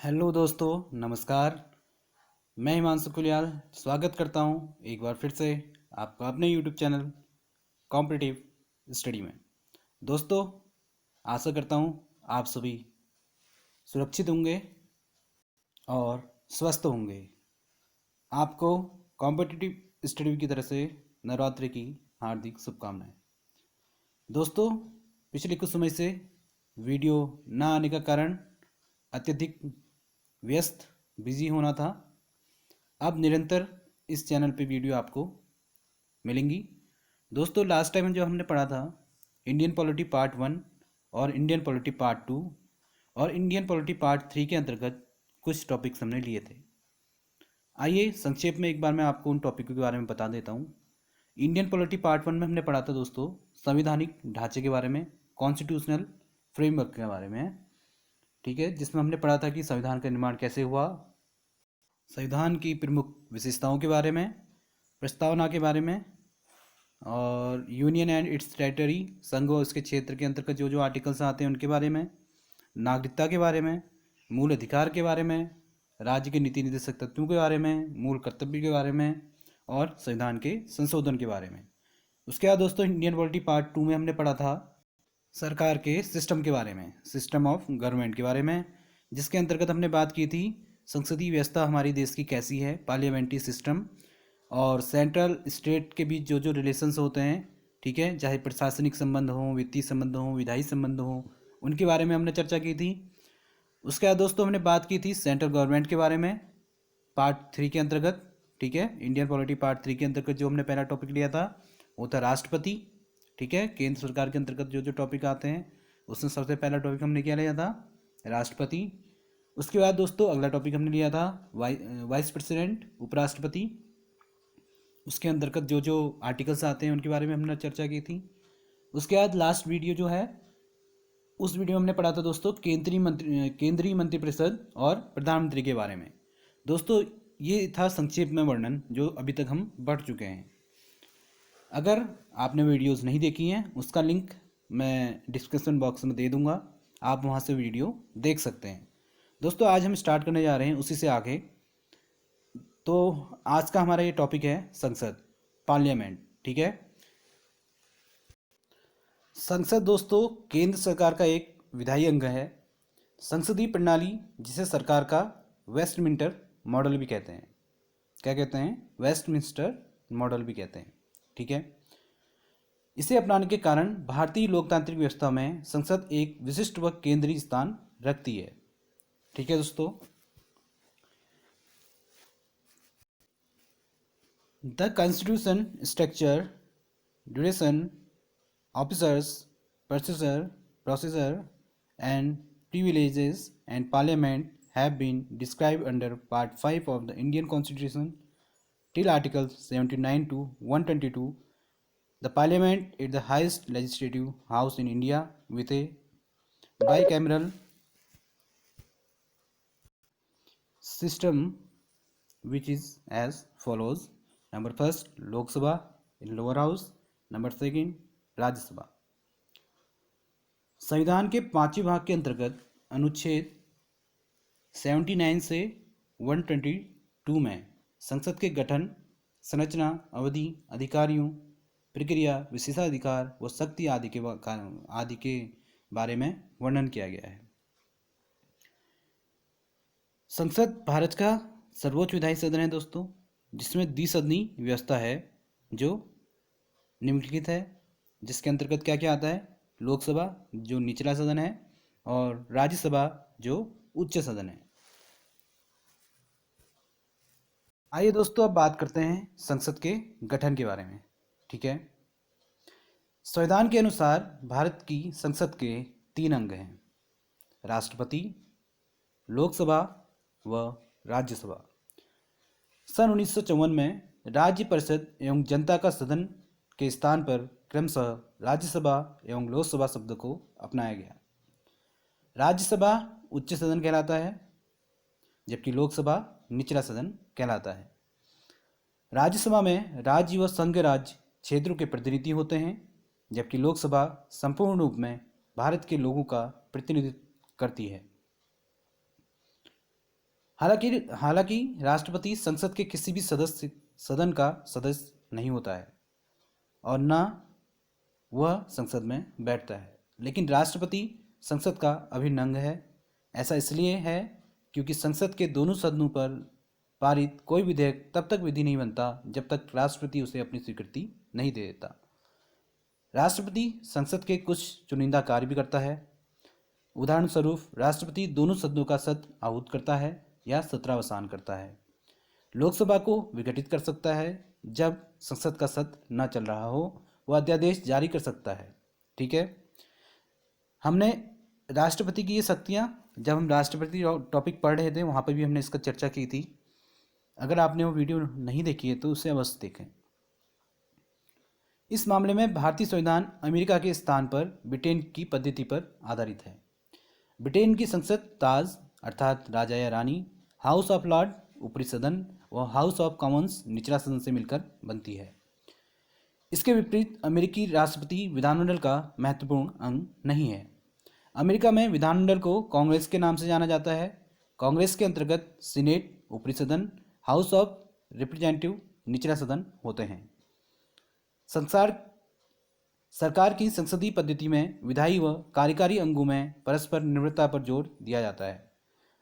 Hello दोस्तों, नमस्कार। मैं हिमांशु कुलियाल स्वागत करता हूं एक बार फिर से आपका अपने यूट्यूब चैनल कॉम्पिटिटिव स्टडी में। दोस्तों, आशा करता हूं आप सभी सुरक्षित होंगे और स्वस्थ होंगे। आपको कॉम्पिटिटिव स्टडी की तरफ से नवरात्रि की हार्दिक शुभकामनाएं। दोस्तों, पिछले कुछ समय से वीडियो ना आने का कारण अत्यधिक व्यस्त बिजी होना था। अब निरंतर इस चैनल पे वीडियो आपको मिलेंगी। दोस्तों, लास्ट टाइम जो हमने पढ़ा था इंडियन पॉलिटी पार्ट 1 और इंडियन पॉलिटी पार्ट 2 और इंडियन पॉलिटी पार्ट 3 के अंतर्गत कुछ टॉपिक्स हमने लिए थे। आइए संक्षेप में एक बार मैं आपको उन टॉपिकों के बारे में बता देता हूँ। इंडियन पॉलिटी पार्ट 1 में हमने पढ़ा था दोस्तों संवैधानिक ढांचे के बारे में, कॉन्स्टिट्यूशनल फ्रेमवर्क के बारे में, ठीक है, जिसमें हमने पढ़ा था कि संविधान का निर्माण कैसे हुआ, संविधान की प्रमुख विशेषताओं के बारे में, प्रस्तावना के बारे में, और यूनियन एंड इट्स टेरिटरी, संघ और उसके क्षेत्र के अंतर्गत जो जो आर्टिकल्स आते हैं उनके बारे में, नागरिकता के बारे में, मूल अधिकार के बारे में, राज्य के नीति निर्देशक तत्वों के बारे में, मूल कर्तव्य के बारे में और संविधान के संशोधन के बारे में। उसके बाद दोस्तों इंडियन पॉलिटी पार्ट 2 में हमने पढ़ा था सरकार के सिस्टम के बारे में, सिस्टम ऑफ गवर्नमेंट के बारे में, जिसके अंतर्गत हमने बात की थी संसदीय व्यवस्था हमारी देश की कैसी है, पार्लियामेंट्री सिस्टम और सेंट्रल स्टेट के बीच जो जो रिलेशंस होते हैं, ठीक है, चाहे प्रशासनिक संबंध हो, वित्तीय संबंध हो, विधायी संबंध हो, उनके बारे में हमने चर्चा की थी। उसके बाद दोस्तों हमने बात की थी सेंट्रल गवर्नमेंट के बारे में पार्ट 3 के अंतर्गत, ठीक है, इंडियन पॉलिटी पार्ट 3 के अंतर्गत जो हमने पहला टॉपिक लिया था वो था राष्ट्रपति, ठीक है, केंद्र सरकार के अंतर्गत जो जो टॉपिक आते हैं उसमें सबसे पहला टॉपिक हमने क्या लिया था, राष्ट्रपति। उसके बाद दोस्तों अगला टॉपिक हमने लिया था वाइस प्रेसिडेंट, उपराष्ट्रपति। उसके अंतर्गत जो जो आर्टिकल्स आते हैं उनके बारे में हमने चर्चा की थी। उसके बाद लास्ट वीडियो जो है उस वीडियो में हमने पढ़ा था दोस्तों केंद्रीय मंत्रिपरिषद और प्रधानमंत्री के बारे में। दोस्तों, ये था संक्षेप में वर्णन जो अभी तक हम बढ़ चुके हैं। अगर आपने वीडियोस नहीं देखी हैं उसका लिंक मैं डिस्क्रिप्शन बॉक्स में दे दूंगा, आप वहाँ से वीडियो देख सकते हैं। दोस्तों, आज हम स्टार्ट करने जा रहे हैं उसी से आगे। तो आज का हमारा ये टॉपिक है संसद, पार्लियामेंट, ठीक है। संसद दोस्तों केंद्र सरकार का एक विधायी अंग है। संसदीय प्रणाली जिसे सरकार का वेस्टमिंस्टर मॉडल भी कहते हैं, क्या कहते हैं, वेस्टमिंस्टर मॉडल भी कहते हैं, ठीक है। इसे अपनाने के कारण भारतीय लोकतांत्रिक व्यवस्था में संसद एक विशिष्ट व केंद्रीय स्थान रखती है, ठीक है दोस्तों। The constitution structure, duration, officers, procedure and privileges and parliament have been described under part 5 of the Indian Constitution till Article 79 to 122. The parliament is the highest legislative house in India with a bicameral system which is as follows. Number first, Lok Sabha in lower house. Number second, राज्य सभा। संविधान के 5वें भाग के अंतर्गत अनुच्छेद 79 से 122 में संसद के गठन, संरचना, अवधि, अधिकारियों, प्रक्रिया, विशेषाधिकार व शक्ति आदि के बारे में वर्णन किया गया है। संसद भारत का सर्वोच्च विधायी सदन है दोस्तों, जिसमें द्विसदनी व्यवस्था है जो निम्नलिखित है, जिसके अंतर्गत क्या क्या आता है, लोकसभा जो निचला सदन है और राज्यसभा जो उच्च सदन है। आइए दोस्तों अब बात करते हैं संसद के गठन के बारे में, ठीक है। संविधान के अनुसार भारत की संसद के 3 अंग हैं, राष्ट्रपति, लोकसभा व राज्यसभा। सन 1954 में राज्य परिषद एवं जनता का सदन के स्थान पर क्रमशः राज्यसभा एवं लोकसभा शब्द को अपनाया गया। राज्यसभा उच्च सदन कहलाता है जबकि लोकसभा निचला सदन कहलाता है। राज्यसभा में राज्य व संघ राज्य क्षेत्रों के प्रतिनिधि होते हैं जबकि लोकसभा संपूर्ण रूप में भारत के लोगों का प्रतिनिधित्व करती है। हालांकि हालांकि राष्ट्रपति संसद के किसी भी सदन का सदस्य नहीं होता है और न वह संसद में बैठता है, लेकिन राष्ट्रपति संसद का अभिन्न अंग है। ऐसा इसलिए है क्योंकि संसद के दोनों सदनों पर पारित कोई विधेयक तब तक विधि नहीं बनता जब तक राष्ट्रपति उसे अपनी स्वीकृति नहीं दे देता। राष्ट्रपति संसद के कुछ चुनिंदा कार्य भी करता है। उदाहरण स्वरूप राष्ट्रपति दोनों सदनों का सत्र आहूत करता है या सत्रावसान करता है। लोकसभा को विघटित कर सकता है। जब संसद का सत्र न चल रहा हो वह अध्यादेश जारी कर सकता है। ठीक है, हमने राष्ट्रपति की ये शक्तियाँ जब हम राष्ट्रपति टॉपिक पढ़ रहे थे वहाँ पर भी हमने इसका चर्चा की थी। अगर आपने वो वीडियो नहीं देखी है तो उसे अवश्य देखें। इस मामले में भारतीय संविधान अमेरिका के स्थान पर ब्रिटेन की पद्धति पर आधारित है। ब्रिटेन की संसद ताज अर्थात राजा या रानी, हाउस ऑफ लॉर्ड ऊपरी सदन व हाउस ऑफ कॉमन्स निचला सदन से मिलकर बनती है। इसके विपरीत अमेरिकी राष्ट्रपति विधानमंडल का महत्वपूर्ण अंग नहीं है। अमेरिका में विधानमंडल को कांग्रेस के नाम से जाना जाता है। कांग्रेस के अंतर्गत सीनेट ऊपरी सदन, हाउस ऑफ रिप्रेजेंटेटिव निचला सदन होते हैं। सरकार की संसदीय पद्धति में विधायी व कार्यकारी अंगों में परस्पर निर्भरता पर जोर दिया जाता है।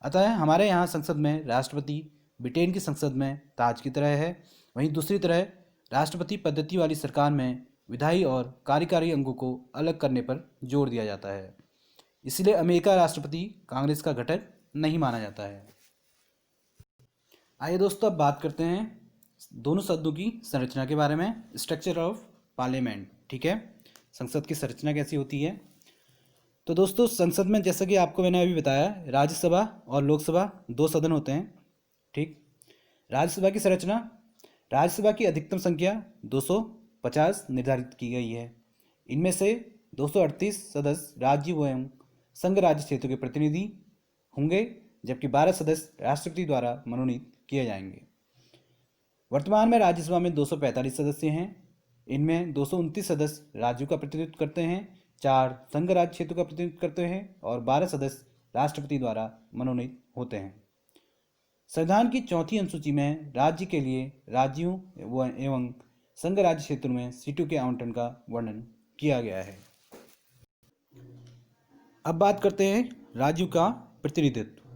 अतः हमारे यहाँ संसद में राष्ट्रपति ब्रिटेन की संसद में ताज की तरह है, वहीं दूसरी तरह राष्ट्रपति पद्धति वाली सरकार में विधायी और कार्यकारी अंगों को अलग करने पर जोर दिया जाता है। इसलिए अमेरिका राष्ट्रपति कांग्रेस का घटक नहीं माना जाता है। आइए दोस्तों, अब बात करते हैं दोनों सदनों की संरचना के बारे में, स्ट्रक्चर ऑफ पार्लियामेंट। ठीक है, संसद की संरचना कैसी होती है। तो दोस्तों, संसद में जैसा कि आपको मैंने अभी बताया, राज्यसभा और लोकसभा दो सदन होते हैं। ठीक, राज्यसभा की संरचना, राज्यसभा की अधिकतम संख्या 250 निर्धारित की गई है। इनमें से 238 सदस्य राज्य एवं संघ राज्य क्षेत्र के प्रतिनिधि होंगे, जबकि 12 सदस्य राष्ट्रपति द्वारा मनोनीत किए जाएंगे। वर्तमान में राज्यसभा में 245 सदस्य हैं। इनमें 229 सदस्य राज्यों का प्रतिनिधित्व करते हैं, 4 संघ राज्य क्षेत्र का प्रतिनिधित्व करते हैं और 12 सदस्य राष्ट्रपति द्वारा मनोनीत होते हैं। संविधान की चौथी अनुसूची में राज्य के लिए राज्यों एवं संघ राज्य क्षेत्रों में सीटों के आवंटन का वर्णन किया गया है। अब बात करते हैं राज्यों का प्रतिनिधित्व।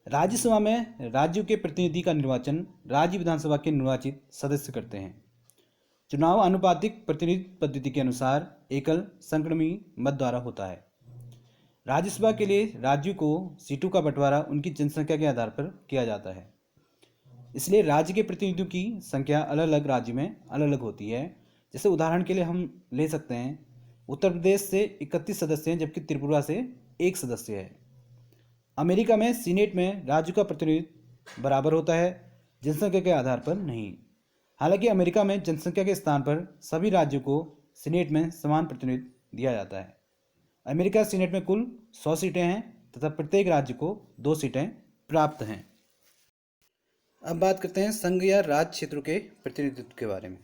राज्यसभा में राज्यों के प्रतिनिधि का निर्वाचन राज्य विधानसभा के निर्वाचित सदस्य करते हैं। चुनाव आनुपातिक प्रतिनिधित्व पद्धति के अनुसार एकल संक्रमणी मत द्वारा होता है। राज्यसभा के लिए राज्यों को सीटों का बंटवारा उनकी जनसंख्या के आधार पर किया जाता है। इसलिए राज्य के प्रतिनिधियों की संख्या अलग अलग राज्य में अलग अलग होती है। जैसे उदाहरण के लिए हम ले सकते हैं, उत्तर प्रदेश से 31 सदस्य हैं, जबकि त्रिपुरा से 1 सदस्य है। अमेरिका में सीनेट में राज्यों का प्रतिनिधित्व बराबर होता है, जनसंख्या के आधार पर नहीं। हालांकि अमेरिका में जनसंख्या के स्थान पर सभी राज्यों को सीनेट में समान प्रतिनिधित्व दिया जाता है। अमेरिका सीनेट में कुल 100 सीटें हैं तथा प्रत्येक राज्य को 2 सीटें प्राप्त हैं। अब बात करते हैं संघ या राज्य क्षेत्रों के प्रतिनिधित्व के बारे में।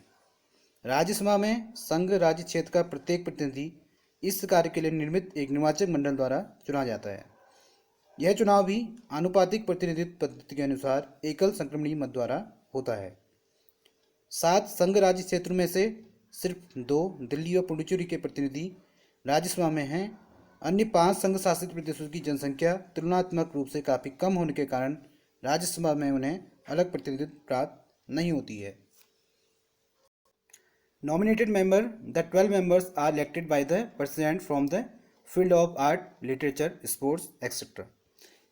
राज्यसभा में संघ राज्य क्षेत्र का प्रत्येक प्रतिनिधि इस कार्य के लिए निर्मित एक निर्वाचक मंडल द्वारा चुना जाता है। यह चुनाव भी आनुपातिक प्रतिनिधित्व पद्धति के अनुसार एकल संक्रमणी मत द्वारा होता है। 7 संघ राज्य क्षेत्रों में से सिर्फ 2 दिल्ली और पुडुचेरी के प्रतिनिधि राज्यसभा में हैं। अन्य 5 संघ शासित प्रदेशों की जनसंख्या तुलनात्मक रूप से काफ़ी कम होने के कारण राज्यसभा में उन्हें अलग प्रतिनिधित्व प्राप्त नहीं होती है। Nominated member, the 12 members are elected by the president from the field of art, literature, sports, etc.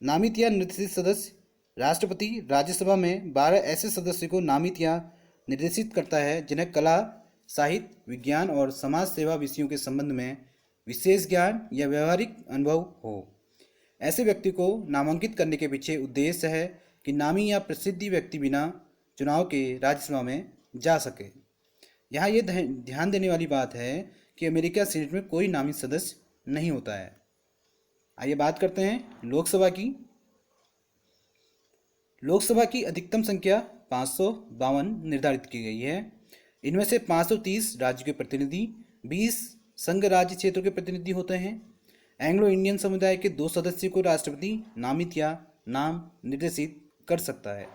नामित या निर्देशित सदस्य, राष्ट्रपति राज्यसभा में 12 ऐसे सदस्यों को नामित या निर्देशित करता है जिन्हें कला, साहित्य, विज्ञान और समाज सेवा विषयों के संबंध में विशेष ज्ञान या व्यवहारिक अनुभव हो। ऐसे व्यक्ति को नामांकित करने के पीछे उद्देश्य है कि नामी या प्रसिद्धि व्यक्ति बिना चुनाव के राज्यसभा में जा सके। यहाँ ये ध्यान देने वाली बात है कि अमेरिका सीनेट में कोई नामित सदस्य नहीं होता है। आइए बात करते हैं लोकसभा की। लोकसभा की अधिकतम संख्या 552 निर्धारित की गई है। इनमें से 530 राज्य के प्रतिनिधि, 20 संघ राज्य क्षेत्रों के प्रतिनिधि होते हैं। एंग्लो इंडियन समुदाय के 2 सदस्यों को राष्ट्रपति नामित या नाम निर्देशित कर सकता है।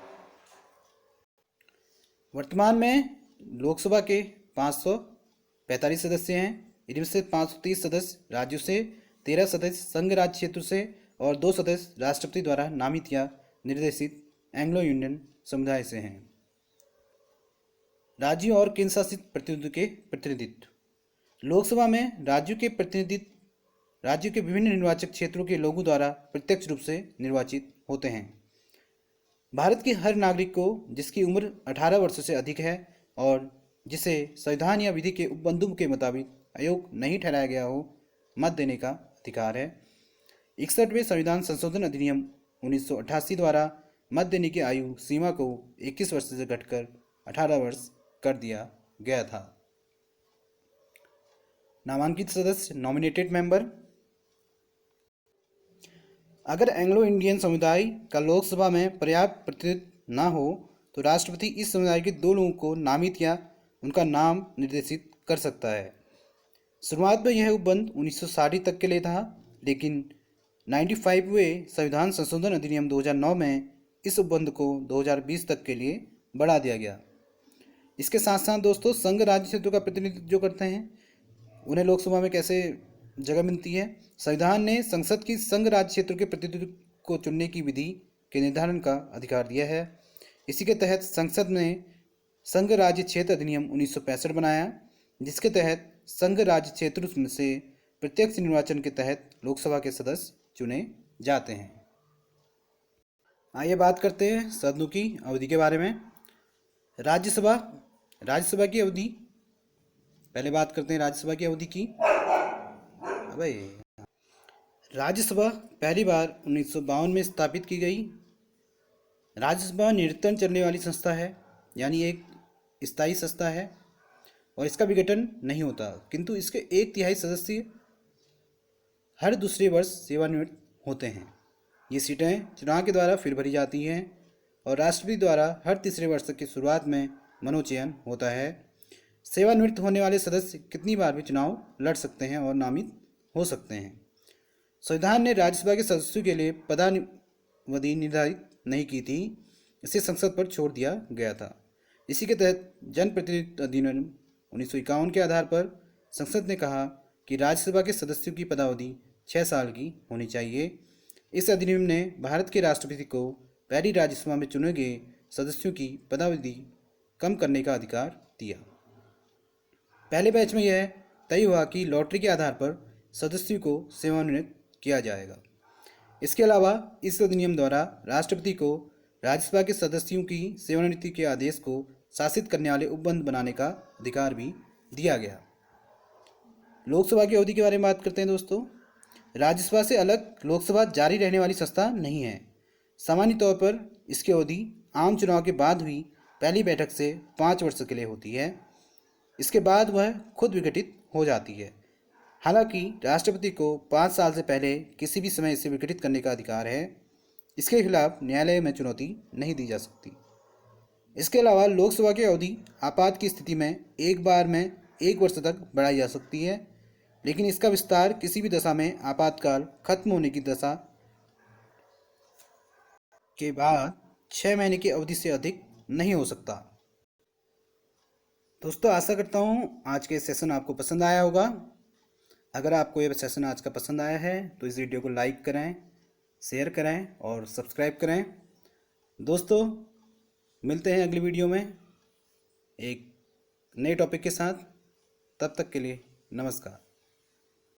वर्तमान में लोकसभा के 545 सदस्य हैं। इनमें से 530 सदस्य राज्यों से, 13 सदस्य संघ राज्य क्षेत्र से और 2 सदस्य राष्ट्रपति द्वारा नामित या निर्देशित एंग्लो इंडियन समुदाय से हैं। राज्यों और केंद्र शासित प्रतिनिधित्व के प्रतिनिधित्व। लोकसभा में राज्यों के विभिन्न निर्वाचक क्षेत्रों के लोगों द्वारा प्रत्यक्ष रूप से निर्वाचित होते हैं। भारत के हर नागरिक को जिसकी उम्र 18 वर्ष से अधिक है और जिसे संविधान या विधि के उपबंधों के मुताबिक अयोग्य नहीं ठहराया गया हो, मत देने का अधिकार है। 61वें संविधान संशोधन अधिनियम 1988 द्वारा मत देने की आयु सीमा को 21 वर्ष से घटकर 18 वर्ष कर दिया गया था। नामांकित सदस्य नॉमिनेटेड मेंबर। अगर एंग्लो इंडियन समुदाय का लोकसभा में पर्याप्त प्रतिनिधित्व न हो तो राष्ट्रपति इस समुदाय के 2 लोगों को नामित या उनका नाम निर्देशित कर सकता है। शुरुआत में यह उपबंध 1960 तक के लिए था, लेकिन 95वें संविधान संशोधन अधिनियम 2009 में इस उपबंध को 2020 तक के लिए बढ़ा दिया गया। इसके साथ साथ दोस्तों, संघ राज्य क्षेत्रों का प्रतिनिधित्व जो करते हैं उन्हें लोकसभा में कैसे जगह मिलती है। संविधान ने संसद की संघ राज्य क्षेत्रों के प्रतिनिधित्व को चुनने की विधि के निर्धारण का अधिकार दिया है। इसी के तहत संसद ने संघ राज्य क्षेत्र अधिनियम 1965 बनाया, जिसके तहत संघ राज्य क्षेत्र में से प्रत्यक्ष निर्वाचन के तहत लोकसभा के सदस्य चुने जाते हैं। आइए बात करते हैं सदनों की अवधि के बारे में। राज्यसभा की अवधि, पहले बात करते हैं राज्यसभा की अवधि की। राज्यसभा पहली बार 1952 में स्थापित की गई। राज्यसभा निरंतर चलने वाली संस्था है, यानी एक स्थायी संस्था है और इसका विघटन नहीं होता, किंतु इसके 1/3 सदस्य हर दूसरे वर्ष सेवानिवृत्त होते हैं। ये सीटें चुनाव के द्वारा फिर भरी जाती हैं और राष्ट्रपति द्वारा हर तीसरे वर्ष की शुरुआत में मनोचयन होता है। सेवानिवृत्त होने वाले सदस्य कितनी बार भी चुनाव लड़ सकते हैं और नामित हो सकते हैं। संविधान ने राज्यसभा के सदस्यों के लिए पदावधि निर्धारित नहीं की थी, इसे संसद पर छोड़ दिया गया था। इसी के तहत जनप्रतिनिधित्व अधिनियम 1951 के आधार पर संसद ने कहा कि राज्यसभा के सदस्यों की पदावधि 6 साल की होनी चाहिए। इस अधिनियम ने भारत के राष्ट्रपति को पहली राज्यसभा में चुने गए सदस्यों की पदावधि कम करने का अधिकार दिया। पहले बैच में यह तय हुआ कि लॉटरी के आधार पर सदस्यों को सेवानिवृत्त किया जाएगा। इसके अलावा इस अधिनियम द्वारा राष्ट्रपति को राज्यसभा के सदस्यों की सेवानिवृत्ति के आदेश को शासित करने वाले उपबंध बनाने का अधिकार भी दिया गया। लोकसभा की अवधि के बारे में बात करते हैं दोस्तों। राज्यसभा से अलग लोकसभा जारी रहने वाली संस्था नहीं है। सामान्य तौर पर इसकी अवधि आम चुनाव के बाद हुई पहली बैठक से 5 वर्ष के लिए होती है। इसके बाद वह खुद विघटित हो जाती है। हालांकि राष्ट्रपति को 5 साल से पहले किसी भी समय इसे विघटित करने का अधिकार है। इसके खिलाफ न्यायालय में चुनौती नहीं दी जा सकती। इसके अलावा लोकसभा की अवधि आपात की स्थिति में एक बार में 1 वर्ष तक बढ़ाई जा सकती है, लेकिन इसका विस्तार किसी भी दशा में आपातकाल खत्म होने की दशा के बाद 6 महीने की अवधि से अधिक नहीं हो सकता। दोस्तों, आशा करता हूँ आज के सेशन आपको पसंद आया होगा। अगर आपको यह सेशन आज का पसंद आया है तो इस वीडियो को लाइक करें, शेयर करें और सब्सक्राइब करें। दोस्तों, मिलते हैं अगली वीडियो में एक नए टॉपिक के साथ। तब तक के लिए नमस्कार।